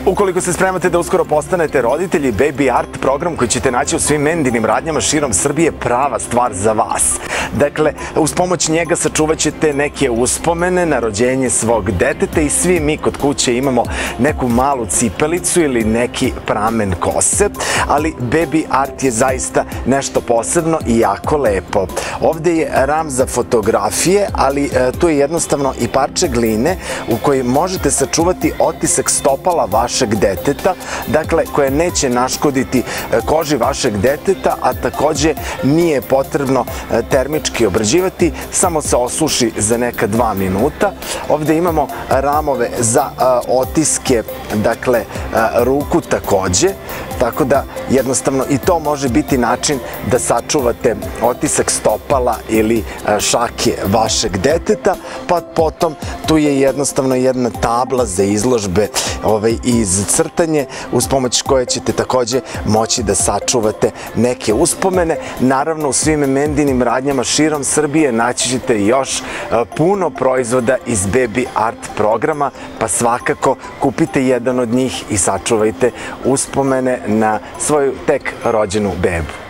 Ukoliko se spremate da uskoro postanete roditelji, Baby Art program koji ćete naći u svim mendinim radnjama širom Srbije prava stvar za vas. Dakle, uz pomoć njega sačuvat ćete neke uspomene na rođenje svog deteta i svi mi kod kuće imamo neku malu cipelicu ili neki pramen kose, ali Baby Art je zaista nešto posebno i jako lepo. Ovde je ram za fotografije, ali tu je jednostavno i parče gline u kojoj možete sačuvati otisak stopala vašeg deteta, dakle, koje neće naškoditi koži vašeg deteta, a takođe nije potrebno termički obrađivati, samo se osuši za neka 2 minuta. Ovde imamo ramove za otiske, dakle, ruku takođe, tako da jednostavno i to može biti način da sačuvate otisak stopala ili šake vašeg deteta, pa potom tu je jednostavno jedna tabla za izložbe i za crtanje, uz pomoć koje ćete takođe moći da sačuvate neke uspomene. Naravno, u svim mendinim radnjama širom Srbije naći ćete još puno proizvoda iz Baby Art programa, pa svakako kupite jedan od njih i sačuvajte uspomene na svoju tek rođenu bebu.